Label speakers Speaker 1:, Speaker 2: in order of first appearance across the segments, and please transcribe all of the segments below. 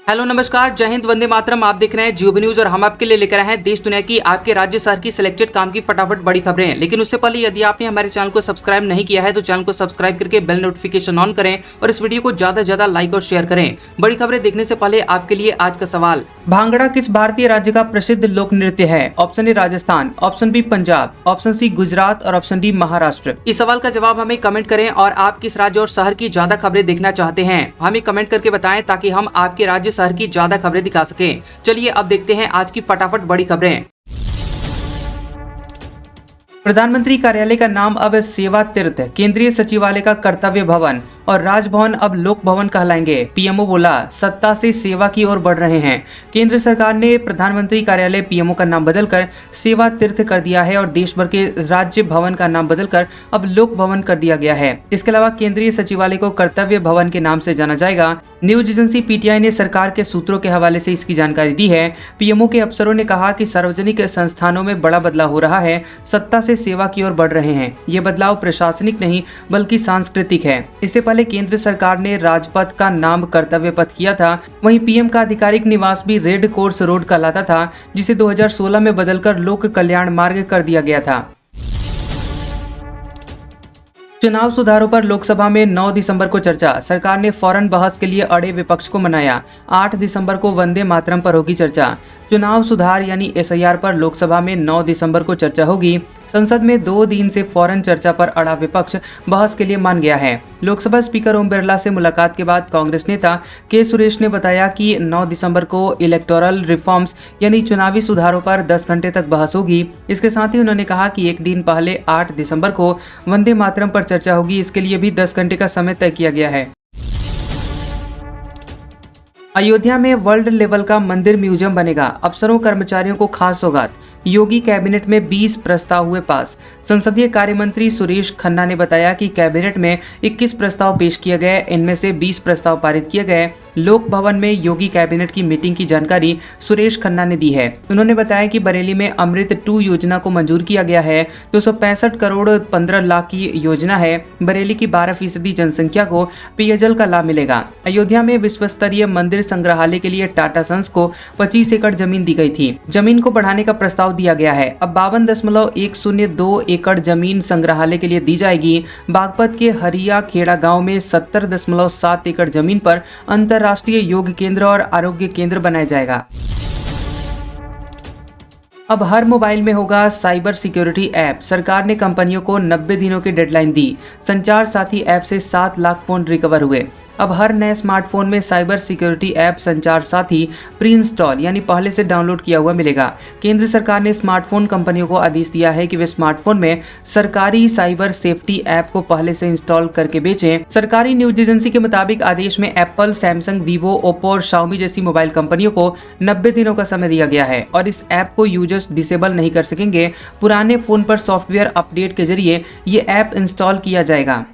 Speaker 1: Hello नमस्कार, जय हिंद, वंदे मातरम। आप देख रहे हैं जियो न्यूज और हम आपके लिए लेकर आए हैं देश दुनिया की आपके राज्य शहर की सिलेक्टेड काम की फटाफट बड़ी खबरें। लेकिन उससे पहले यदि आपने हमारे चैनल को सब्सक्राइब नहीं किया है तो चैनल को सब्सक्राइब करके बेल नोटिफिकेशन ऑन करें और इस वीडियो को ज्यादा से ज्यादा लाइक और शेयर करें। बड़ी खबरें देखने से पहले आपके लिए आज का सवाल, भांगड़ा किस भारतीय राज्य का प्रसिद्ध लोक नृत्य है? Option A Rajasthan, option B Punjab, option C Gujarat और ऑप्शन डी महाराष्ट्र। इस सवाल का जवाब हमें कमेंट करें और आप किस राज्य और शहर की ज्यादा खबरें देखना चाहते हैं हमें कमेंट करके बताएं ताकि हम आपके राज्य शहर की ज्यादा खबरें दिखा सकें। चलिए अब देखते हैं आज की फटाफट बड़ी खबरें। प्रधानमंत्री कार्यालय का नाम अब सेवा तीर्थ, केंद्रीय सचिवालय का कर्तव्य भवन और राजभवन अब लोक भवन कहलाएंगे। पीएमओ बोला, सत्ता से सेवा की ओर बढ़ रहे हैं। केंद्र सरकार ने प्रधानमंत्री कार्यालय पीएमओ का नाम बदलकर सेवा तीर्थ कर दिया है और देश भर के राज्य भवन का नाम बदलकर अब लोक भवन कर दिया गया है। इसके अलावा केंद्रीय सचिवालय को कर्तव्य भवन के नाम से जाना जाएगा। न्यूज एजेंसी पीटीआई ने सरकार के सूत्रों के हवाले से इसकी जानकारी दी है। पीएमओ के अफसरों ने कहा कि सार्वजनिक संस्थानों में बड़ा बदलाव हो रहा है, सत्ता से सेवा की ओर बढ़ रहे हैं। ये बदलाव प्रशासनिक नहीं बल्कि सांस्कृतिक है। इससे पहले केंद्र सरकार ने राजपथ का नाम कर्तव्य पथ किया था। वहीं पीएम का आधिकारिक निवास भी रेड कोर्स रोड कहलाता था, जिसे 2016 में बदलकर लोक कल्याण मार्ग कर दिया गया था। चुनाव सुधारों पर लोकसभा में 9 दिसंबर को चर्चा, सरकार ने फौरन बहस के लिए अड़े विपक्ष को मनाया। 8 दिसंबर को वंदे मातरम पर होगी चर्चा। चुनाव सुधार यानी एसआईआर पर लोकसभा में 9 दिसंबर को चर्चा होगी। संसद में 2 दिन से फौरन चर्चा पर अड़ा विपक्ष बहस के लिए मान गया है। लोकसभा स्पीकर ओम बिरला से मुलाकात के बाद कांग्रेस नेता के सुरेश ने बताया कि 9 दिसंबर को इलेक्टोरल रिफॉर्म्स यानी चुनावी सुधारों पर 10 घंटे तक बहस होगी। इसके साथ ही उन्होंने कहा कि एक दिन पहले 8 दिसंबर को वंदे मातरम पर चर्चा होगी। इसके लिए भी 10 घंटे का समय तय किया गया है। अयोध्या में वर्ल्ड लेवल का मंदिर म्यूजियम बनेगा, अफसरों कर्मचारियों को खास सौगात। योगी कैबिनेट में 20 प्रस्ताव हुए पास। संसदीय कार्य मंत्री सुरेश खन्ना ने बताया कि कैबिनेट में 21 प्रस्ताव पेश किए गए, इनमें से 20 प्रस्ताव पारित किए गए। लोक भवन में योगी कैबिनेट की मीटिंग की जानकारी सुरेश खन्ना ने दी है। उन्होंने बताया कि बरेली में अमृत 2 योजना को मंजूर किया गया है। 265 करोड़ 15 लाख की योजना है। बरेली की 12% जनसंख्या को पेयजल का लाभ मिलेगा। अयोध्या में विश्व स्तरीय मंदिर संग्रहालय के लिए टाटा सन्स को 25 एकड़ जमीन दी गई थी। जमीन को बढ़ाने का प्रस्ताव दिया गया है। अब 52.102 एकड़ जमीन संग्रहालय के लिए दी जाएगी। बागपत के हरिया खेड़ा गांव में 70.7 एकड़ जमीन पर अंतरराष्ट्रीय योग केंद्र और आरोग्य केंद्र बनाया जाएगा। अब हर मोबाइल में होगा साइबर सिक्योरिटी ऐप, सरकार ने कंपनियों को 90 दिनों की डेडलाइन दी। संचार साथी ऐप से 7 लाख फोन रिकवर हुए। अब हर नए स्मार्टफोन में साइबर सिक्योरिटी ऐप संचार साथी प्री इंस्टॉल यानी पहले से डाउनलोड किया हुआ मिलेगा। केंद्र सरकार ने स्मार्टफोन कंपनियों को आदेश दिया है कि वे स्मार्टफोन में सरकारी साइबर सेफ्टी ऐप को पहले से इंस्टॉल करके बेचें। सरकारी न्यूज एजेंसी के मुताबिक आदेश में एप्पल, सैमसंग, वीवो, ओप्पो और शाओमी जैसी मोबाइल कंपनियों को 90 दिनों का समय दिया गया है और इस ऐप को यूजर्स डिसेबल नहीं कर सकेंगे। पुराने फोन पर सॉफ्टवेयर अपडेट के जरिए ये ऐप इंस्टॉल किया जाएगा।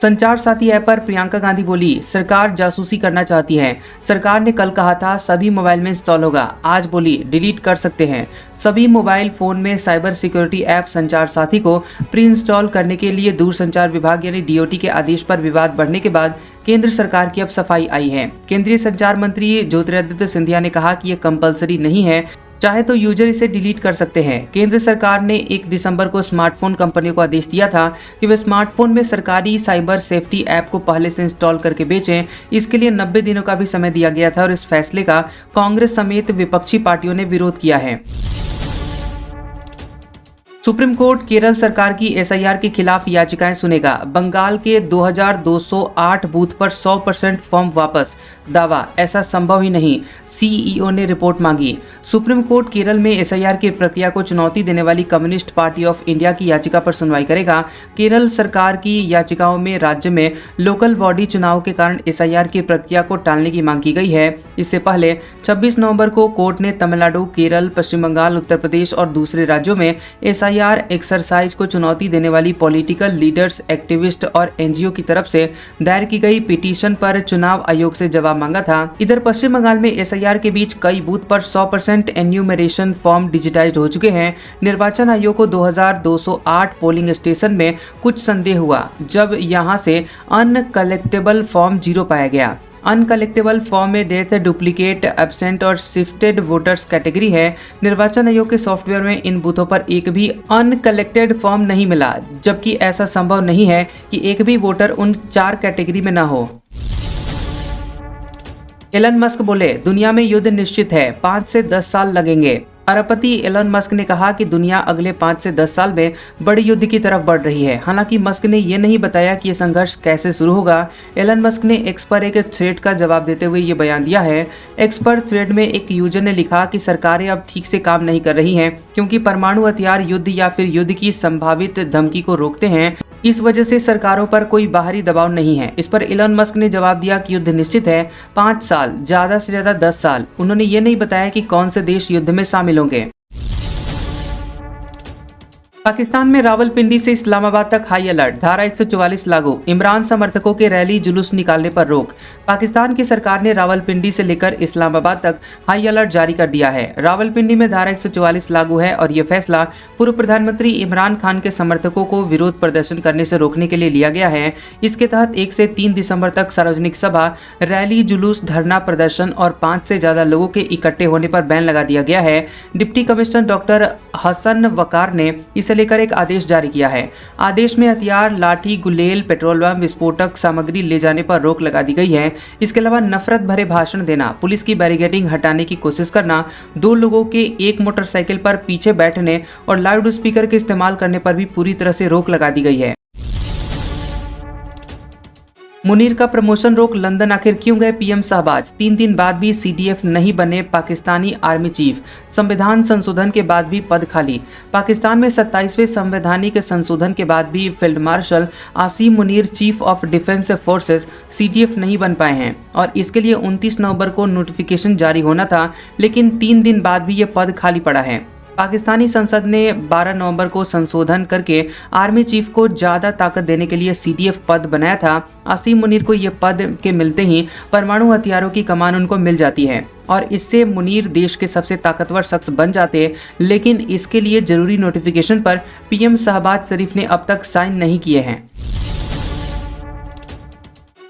Speaker 1: संचार साथी ऐप पर प्रियंका गांधी बोली, सरकार जासूसी करना चाहती है। सरकार ने कल कहा था सभी मोबाइल में इंस्टॉल होगा, आज बोली डिलीट कर सकते हैं। सभी मोबाइल फोन में साइबर सिक्योरिटी ऐप संचार साथी को प्री इंस्टॉल करने के लिए दूरसंचार विभाग यानी डीओटी के आदेश पर विवाद बढ़ने के बाद केंद्र सरकार की अब सफाई आई है। केंद्रीय संचार मंत्री ज्योतिरादित्य सिंधिया ने कहा कि यह कंपलसरी नहीं है, चाहे तो यूजर इसे डिलीट कर सकते हैं। केंद्र सरकार ने 1 दिसंबर को स्मार्टफोन कंपनियों को आदेश दिया था कि वे स्मार्टफोन में सरकारी साइबर सेफ्टी ऐप को पहले से इंस्टॉल करके बेचें। इसके लिए 90 दिनों का भी समय दिया गया था और इस फैसले का कांग्रेस समेत विपक्षी पार्टियों ने विरोध किया है। सुप्रीम कोर्ट केरल सरकार की एसआईआर के खिलाफ याचिकाएं सुनेगा। बंगाल के 2208 बूथ पर 100% फॉर्म वापस, दावा ऐसा संभव ही नहीं, सीईओ ने रिपोर्ट मांगी। सुप्रीम कोर्ट केरल में एसआईआर की प्रक्रिया को चुनौती देने वाली कम्युनिस्ट पार्टी ऑफ इंडिया की याचिका पर सुनवाई करेगा। केरल सरकार की याचिकाओं में राज्य में लोकल बॉडी चुनाव के कारण एसआईआर की प्रक्रिया को टालने की मांग की गई है। इससे पहले 26 नवंबर को कोर्ट ने तमिलनाडु, केरल, पश्चिम बंगाल, उत्तर प्रदेश और दूसरे राज्यों में एसआईआर एक्सरसाइज को चुनौती देने वाली पॉलिटिकल लीडर्स, एक्टिविस्ट और एनजीओ की तरफ से दायर की गई पिटीशन पर चुनाव आयोग से जवाब मांगा था। इधर पश्चिम बंगाल में एसआईआर के बीच कई बूथ पर 100% एन्यूमरेशन फॉर्म डिजिटाइज्ड हो चुके हैं। निर्वाचन आयोग को 2208 पोलिंग स्टेशन में कुछ संदेह हुआ जब यहां से अनकलेक्टेबल फॉर्म 0 पाया गया। अनकलेक्टेबल फॉर्म में डेथ, डुप्लीकेट, एब्सेंट और शिफ्टेड वोटर्स कैटेगरी है। निर्वाचन आयोग के सॉफ्टवेयर में इन बूथों पर एक भी अनकलेक्टेड फॉर्म नहीं मिला, जबकि ऐसा संभव नहीं है कि एक भी वोटर उन 4 कैटेगरी में न हो। एलन मस्क बोले, दुनिया में युद्ध निश्चित है, 5 से 10 साल लगेंगे। अरबपति एलन मस्क ने कहा कि दुनिया अगले 5 से 10 साल में बड़ी युद्ध की तरफ बढ़ रही है। हालांकि मस्क ने यह नहीं बताया कि यह संघर्ष कैसे शुरू होगा। एलन मस्क ने एक्स पर एक थ्रेड का जवाब देते हुए ये बयान दिया है। एक्स पर थ्रेड में एक यूजर ने लिखा कि सरकारें अब ठीक से काम नहीं कर रही हैं, क्योंकि परमाणु हथियार युद्ध या फिर युद्ध की संभावित धमकी को रोकते हैं। इस वजह से सरकारों पर कोई बाहरी दबाव नहीं है। इस पर एलन मस्क ने जवाब दिया कि युद्ध निश्चित है, 5 साल, ज्यादा से ज्यादा 10 साल। उन्होंने ये नहीं बताया कि कौन से देश युद्ध में शामिल होंगे। पाकिस्तान में रावलपिंडी से इस्लामाबाद तक हाई अलर्ट, धारा 144 लागू। इमरान समर्थकों के रैली जुलूस निकालने पर रोक। पाकिस्तान की सरकार ने रावलपिंडी से लेकर इस्लामाबाद तक हाई अलर्ट जारी कर दिया है। रावलपिंडी में धारा 144 लागू है और यह फैसला पूर्व प्रधानमंत्री इमरान खान के समर्थकों को विरोध प्रदर्शन करने से रोकने के लिए लिया गया है। इसके तहत 1 से 3 दिसंबर तक सार्वजनिक सभा, रैली, जुलूस, धरना प्रदर्शन और 5 से ज्यादा लोगों के इकट्ठे होने पर बैन लगा दिया गया है। डिप्टी कमिश्नर डॉक्टर हसन वकार ने इसे लेकर एक आदेश जारी किया है। आदेश में हथियार, लाठी, गुलेल, पेट्रोल बम, विस्फोटक सामग्री ले जाने पर रोक लगा दी गई है। इसके अलावा नफरत भरे भाषण देना, पुलिस की बैरिकेडिंग हटाने की कोशिश करना, 2 लोगों के एक मोटरसाइकिल पर पीछे बैठने और लाउड स्पीकर के इस्तेमाल करने पर भी पूरी तरह से रोक लगा दी गई है। मुनीर का प्रमोशन रोक, लंदन आखिर क्यों गए पीएम शहबाज? 3 दिन बाद भी सीडीएफ नहीं बने पाकिस्तानी आर्मी चीफ। संविधान संशोधन के बाद भी पद खाली। पाकिस्तान में 27वें संवैधानिक संशोधन के बाद भी field marshal Asim Munir chief of defence forces CDF नहीं बन पाए हैं और इसके लिए 29 नवंबर को नोटिफिकेशन जारी होना था, लेकिन 3 दिन बाद भी ये पद खाली पड़ा है। पाकिस्तानी संसद ने 12 नवंबर को संशोधन करके आर्मी चीफ को ज़्यादा ताकत देने के लिए सीडीएफ पद बनाया था। आसिम मुनीर को यह पद के मिलते ही परमाणु हथियारों की कमान उनको मिल जाती है और इससे मुनीर देश के सबसे ताकतवर शख्स बन जाते, लेकिन इसके लिए जरूरी नोटिफिकेशन पर पीएम शहबाज शरीफ ने अब तक साइन नहीं किए हैं।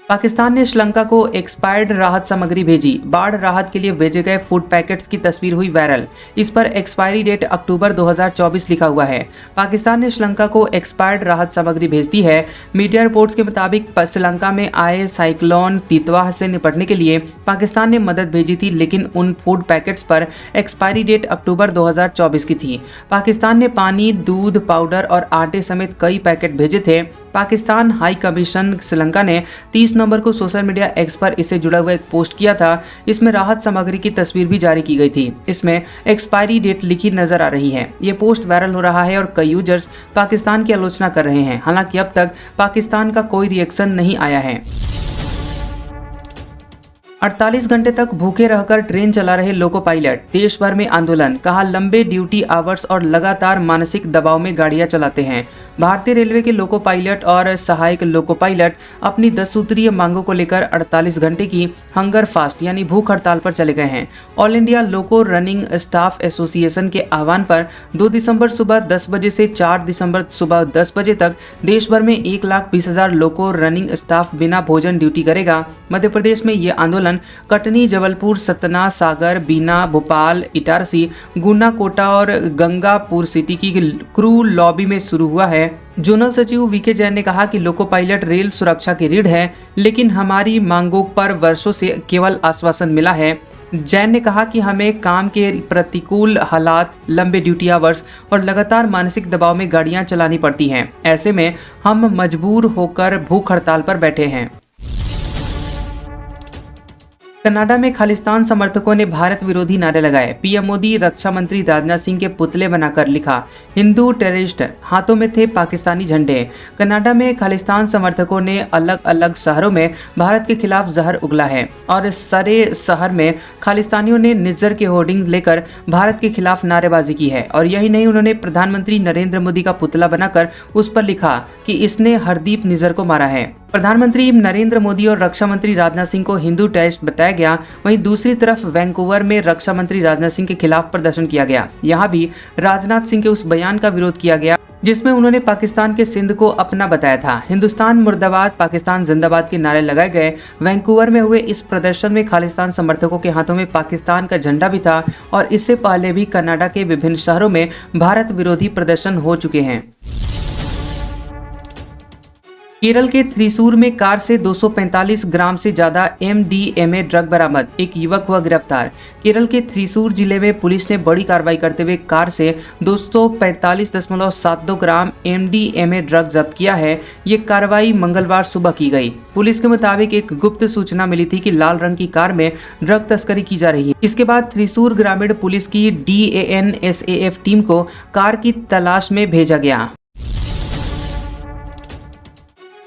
Speaker 1: पाकिस्तान ने श्रीलंका को एक्सपायर्ड राहत सामग्री भेजी। बाढ़ राहत के लिए भेजे गए फूड पैकेट्स की तस्वीर हुई वायरल। इस पर एक्सपायरी डेट अक्टूबर 2024 लिखा हुआ है। पाकिस्तान ने श्रीलंका को एक्सपायर्ड राहत सामग्री भेज दी है। मीडिया रिपोर्ट्स के मुताबिक श्रीलंका में आए साइक्लोन तितवा से निपटने के लिए पाकिस्तान ने मदद भेजी थी, लेकिन उन फूड पैकेट्स पर एक्सपायरी डेट अक्टूबर 2024 की थी। पाकिस्तान ने पानी, दूध, पाउडर और आटे समेत कई पैकेट भेजे थे। पाकिस्तान हाई कमीशन श्रीलंका ने 30 नवंबर को सोशल मीडिया एक्स पर इससे जुड़ा हुआ एक पोस्ट किया था। इसमें राहत सामग्री की तस्वीर भी जारी की गई थी। इसमें एक्सपायरी डेट लिखी नजर आ रही है। ये पोस्ट वायरल हो रहा है और कई यूजर्स पाकिस्तान की आलोचना कर रहे हैं। हालांकि अब तक पाकिस्तान का कोई रिएक्शन नहीं आया है। 48 घंटे तक भूखे रहकर ट्रेन चला रहे लोको पायलट, देश भर में आंदोलन। कहा, लंबे ड्यूटी आवर्स और लगातार मानसिक दबाव में गाड़ियां चलाते हैं। भारतीय रेलवे के लोको पायलट और सहायक लोको पायलट अपनी 10 सूत्रीय मांगों को लेकर 48 घंटे की हंगर फास्ट यानी भूख हड़ताल पर चले गए हैं। ऑल इंडिया लोको रनिंग स्टाफ एसोसिएशन के आह्वान पर 2 दिसंबर सुबह 10 बजे से 4 दिसंबर सुबह 10 बजे तक देश भर में 1,20,000 लोको रनिंग स्टाफ बिना भोजन ड्यूटी करेगा। मध्य प्रदेश में ये आंदोलन कटनी, जबलपुर, सतना, सागर, बीना, भोपाल, इटारसी, गुना, कोटा और गंगापुर सिटी की क्रू लॉबी में शुरू हुआ है। जोनल सचिव वीके जैन ने कहा कि लोको पायलट रेल सुरक्षा की रीढ़ है, लेकिन हमारी मांगों पर वर्षों से केवल आश्वासन मिला है। जैन ने कहा कि हमें काम के प्रतिकूल हालात, लंबे ड्यूटी आवर्स और लगातार मानसिक दबाव में गाड़ियां चलानी पड़ती हैं। ऐसे में हम मजबूर होकर भूख हड़ताल पर बैठे हैं। कनाडा में खालिस्तान समर्थकों ने भारत विरोधी नारे लगाए। पीएम मोदी रक्षा मंत्री राजनाथ सिंह के पुतले बनाकर लिखा, हिंदू टेररिस्ट, हाथों में थे पाकिस्तानी झंडे। कनाडा में खालिस्तान समर्थकों ने अलग अलग शहरों में भारत के खिलाफ जहर उगला है और सरे शहर में खालिस्तानियों ने निज्जर के होर्डिंग लेकर भारत के खिलाफ नारेबाजी की है। और यही नहीं, उन्होंने प्रधानमंत्री नरेंद्र मोदी का पुतला बनाकर उस पर लिखा कि इसने हरदीप निज्जर को मारा है। प्रधानमंत्री नरेंद्र मोदी और रक्षा मंत्री राजनाथ सिंह को हिंदू टेररिस्ट बताया गया। वहीं दूसरी तरफ वैंकूवर में रक्षा मंत्री राजनाथ सिंह के खिलाफ प्रदर्शन किया गया। यहाँ भी राजनाथ सिंह के उस बयान का विरोध किया गया जिसमें उन्होंने पाकिस्तान के सिंध को अपना बताया था। हिंदुस्तान मुर्दाबाद, पाकिस्तान जिंदाबाद के नारे लगाए गए। वैंकूवर में हुए इस प्रदर्शन में खालिस्तान समर्थकों के हाथों में पाकिस्तान का झंडा भी था और इससे पहले भी कनाडा के विभिन्न शहरों में भारत विरोधी प्रदर्शन हो चुके हैं। केरल के थ्रिसूर में कार से 245 ग्राम से ज्यादा MDMA ड्रग बरामद, एक युवक हुआ गिरफ्तार। केरल के थ्रिसूर जिले में पुलिस ने बड़ी कार्रवाई करते हुए कार से 245.72 ग्राम MDMA ड्रग जब्त किया है। ये कार्रवाई मंगलवार सुबह की गई। पुलिस के मुताबिक एक गुप्त सूचना मिली थी कि लाल रंग की कार में ड्रग तस्करी की जा रही है। इसके बाद थ्रिसूर ग्रामीण पुलिस की DANSAF टीम को कार की तलाश में भेजा गया।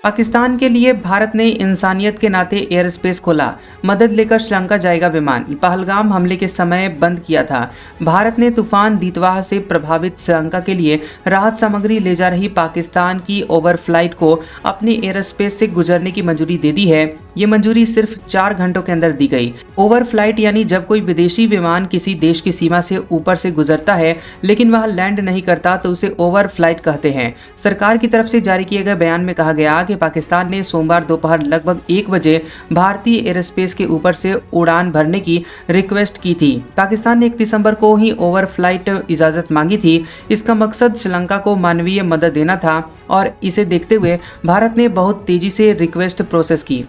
Speaker 1: पाकिस्तान के लिए भारत ने इंसानियत के नाते एयर स्पेस खोला, मदद लेकर श्रीलंका जाएगा विमान। पहलगाम हमले के समय बंद किया था। भारत ने तूफान दितवाह से प्रभावित श्रीलंका के लिए राहत सामग्री ले जा रही पाकिस्तान की ओवरफ्लाइट को अपने एयर स्पेस से गुजरने की मंजूरी दे दी है। ये मंजूरी सिर्फ 4 घंटों के अंदर दी गई। ओवरफ्लाइट यानी जब कोई विदेशी विमान किसी देश की सीमा से ऊपर से गुजरता है लेकिन वह लैंड नहीं करता तो उसे ओवरफ्लाइट कहते हैं। सरकार की तरफ से जारी किए गए बयान में कहा गया कि पाकिस्तान ने सोमवार दोपहर लगभग 1 बजे भारतीय एयर स्पेस के ऊपर से उड़ान भरने की रिक्वेस्ट की थी। पाकिस्तान ने 1 दिसंबर को ही ओवरफ्लाइट इजाजत मांगी थी। इसका मकसद श्रीलंका को मानवीय मदद देना था और इसे देखते हुए भारत ने बहुत तेजी से रिक्वेस्ट प्रोसेस की।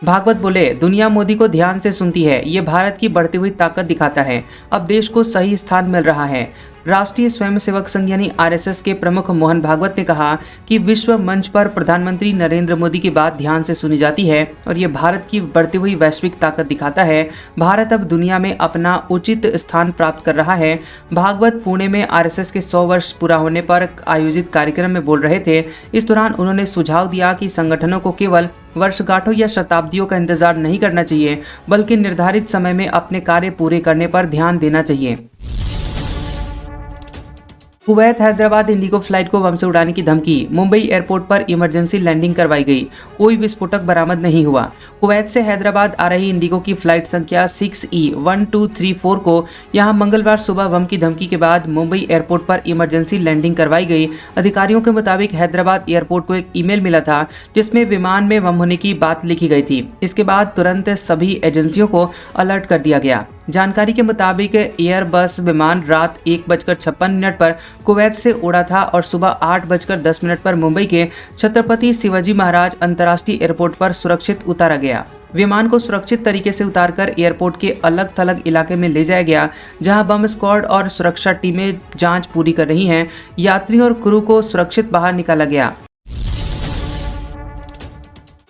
Speaker 1: भागवत बोले, दुनिया मोदी को ध्यान से सुनती है। ये भारत की बढ़ती हुई ताकत दिखाता है। अब देश को सही स्थान मिल रहा है। राष्ट्रीय स्वयंसेवक संघ यानी RSS के प्रमुख मोहन भागवत ने कहा कि विश्व मंच पर प्रधानमंत्री नरेंद्र मोदी की बात ध्यान से सुनी जाती है और ये भारत की बढ़ती हुई वैश्विक ताकत दिखाता है। भारत अब दुनिया में अपना उचित स्थान प्राप्त कर रहा है। भागवत पुणे में RSS के 100 वर्ष पूरा होने पर आयोजित कार्यक्रम में बोल रहे थे। इस दौरान उन्होंने सुझाव दिया कि संगठनों को केवल वर्षगांठों या शताब्दियों का इंतजार नहीं करना चाहिए बल्कि निर्धारित समय में अपने कार्य पूरे करने पर ध्यान देना चाहिए। कुवैत हैदराबाद इंडिगो फ्लाइट को बम से उड़ाने की धमकी, मुंबई एयरपोर्ट पर इमरजेंसी लैंडिंग करवाई गई, कोई विस्फोटक बरामद नहीं हुआ। कुवैत से हैदराबाद आ रही इंडिगो की फ्लाइट संख्या 6E1234 को यहां मंगलवार सुबह बम की धमकी के बाद मुंबई एयरपोर्ट पर इमरजेंसी लैंडिंग करवाई गई। अधिकारियों के मुताबिक हैदराबाद एयरपोर्ट को एक ईमेल मिला था जिसमें विमान में बम होने की बात लिखी गई थी। इसके बाद तुरंत सभी एजेंसियों को अलर्ट कर दिया गया। जानकारी के मुताबिक एयरबस विमान रात 1:56 पर कुवैत से उड़ा था और सुबह 8:10 पर मुंबई के छत्रपति शिवाजी महाराज अंतर्राष्ट्रीय एयरपोर्ट पर सुरक्षित उतारा गया। विमान को सुरक्षित तरीके से उतारकर एयरपोर्ट के अलग थलग इलाके में ले जाया गया, जहां बम स्क्वाड और सुरक्षा टीमें जांच पूरी कर रही हैं। यात्रियों और क्रू को सुरक्षित बाहर निकाला गया।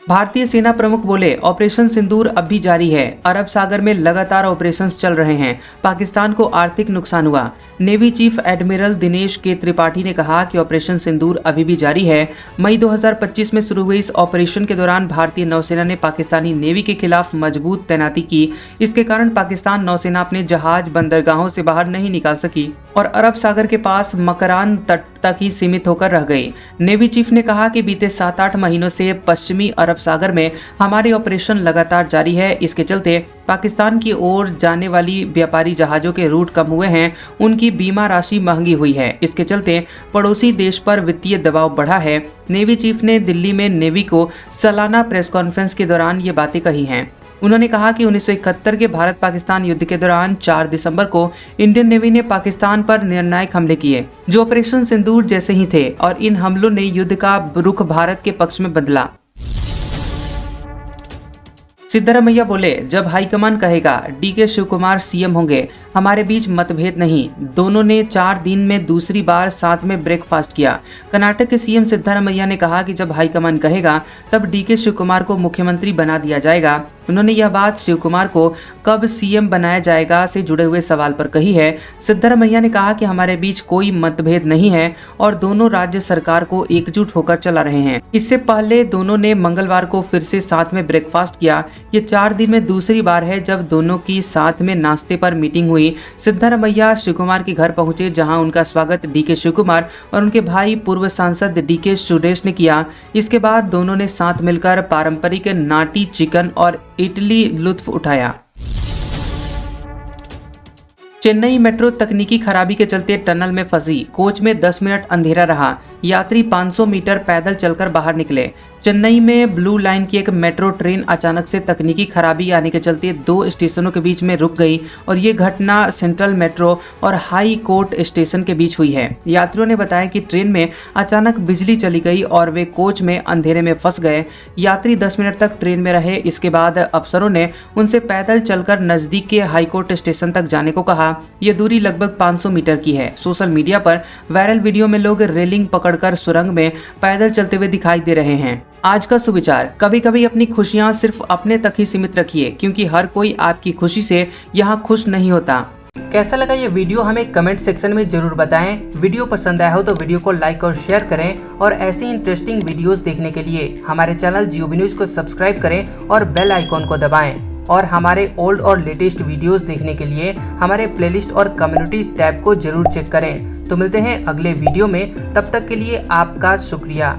Speaker 1: भारतीय सेना प्रमुख बोले, ऑपरेशन सिंदूर अब भी जारी है। अरब सागर में लगातार ऑपरेशंस चल रहे हैं। पाकिस्तान को आर्थिक नुकसान हुआ। नेवी चीफ एडमिरल दिनेश के त्रिपाठी ने कहा कि ऑपरेशन सिंदूर अभी भी जारी है। मई 2025 में शुरू हुए इस ऑपरेशन के दौरान भारतीय नौसेना ने पाकिस्तानी नेवी के खिलाफ मजबूत तैनाती की। इसके कारण पाकिस्तान नौसेना अपने जहाज बंदरगाहों से बाहर नहीं निकाल सकी और अरब सागर के पास मकरान तट तक ही सीमित होकर रह गई। नेवी चीफ ने कहा कि बीते 7-8 महीनों से पश्चिमी अरब सागर में हमारे ऑपरेशन लगातार जारी है। इसके चलते पाकिस्तान की ओर जाने वाली व्यापारी जहाजों के रूट कम हुए हैं, उनकी बीमा राशि महंगी हुई है। इसके चलते पड़ोसी देश पर वित्तीय दबाव बढ़ा है। नेवी चीफ ने दिल्ली में नेवी को सालाना प्रेस कॉन्फ्रेंस के दौरान ये बातें कही हैं। उन्होंने कहा कि 1971 के भारत पाकिस्तान युद्ध के दौरान 4 दिसंबर को इंडियन नेवी ने पाकिस्तान पर निर्णायक हमले किए, जो ऑपरेशन सिंदूर जैसे ही थे, और इन हमलों ने युद्ध का रुख भारत के पक्ष में बदला। सिद्धरामैया बोले, जब हाईकमान कहेगा DK शिवकुमार CM होंगे। हमारे बीच मतभेद नहीं। दोनों ने 4 दिन में दूसरी बार साथ में ब्रेकफास्ट किया। कर्नाटक के CM सिद्धरामैया ने कहा कि जब हाईकमान कहेगा तब DK शिवकुमार को मुख्यमंत्री बना दिया जाएगा। उन्होंने यह बात शिवकुमार को कब CM बनाया जाएगा से जुड़े हुए सवाल पर कही है। सिद्धरामैया ने कहा कि हमारे बीच कोई मतभेद नहीं है और दोनों राज्य सरकार को एकजुट होकर चला रहे हैं। इससे पहले दोनों ने मंगलवार को फिर से साथ में ब्रेकफास्ट किया। ये 4 दिन में दूसरी बार है जब दोनों की साथ में नाश्ते पर मीटिंग हुई। सिद्धरामैया शिवकुमार के घर पहुंचे, जहां उनका स्वागत DK शिवकुमार और उनके भाई पूर्व सांसद DK सुरेश ने किया। इसके बाद दोनों ने साथ मिलकर पारंपरिक नाटी चिकन और इडली लुत्फ उठाया। चेन्नई मेट्रो तकनीकी खराबी के चलते टनल में फंसी, कोच में 10 मिनट अंधेरा रहा, यात्री 500 मीटर पैदल चलकर बाहर निकले। चेन्नई में ब्लू लाइन की एक मेट्रो ट्रेन अचानक से तकनीकी खराबी आने के चलते 2 स्टेशनों के बीच में रुक गई और ये घटना सेंट्रल मेट्रो और हाई कोर्ट स्टेशन के बीच हुई है। यात्रियों ने बताया कि ट्रेन में अचानक बिजली चली गई और वे कोच में अंधेरे में फंस गए। यात्री 10 मिनट तक ट्रेन में रहे। इसके बाद अफसरों ने उनसे पैदल चलकर नजदीक के हाई कोर्ट स्टेशन तक जाने को कहा। ये दूरी लगभग 500 मीटर की है। सोशल मीडिया पर वायरल वीडियो में लोग रेलिंग पकड़कर सुरंग में पैदल चलते हुए दिखाई दे रहे हैं। आज का सुविचार, कभी कभी अपनी खुशियां सिर्फ अपने तक ही सीमित रखिए, क्योंकि हर कोई आपकी खुशी से यहाँ खुश नहीं होता। कैसा लगा ये वीडियो हमें कमेंट सेक्शन में जरूर बताएं। वीडियो पसंद आया हो तो वीडियो को लाइक और शेयर करें और ऐसी इंटरेस्टिंग वीडियोस देखने के लिए हमारे चैनल GOB न्यूज को सब्सक्राइब करें और बेल आइकॉन को दबाएं। और हमारे ओल्ड और लेटेस्ट वीडियोस देखने के लिए हमारे प्लेलिस्ट और कम्युनिटी टैब को जरूर चेक करें। तो मिलते हैं अगले वीडियो में, तब तक के लिए आपका शुक्रिया।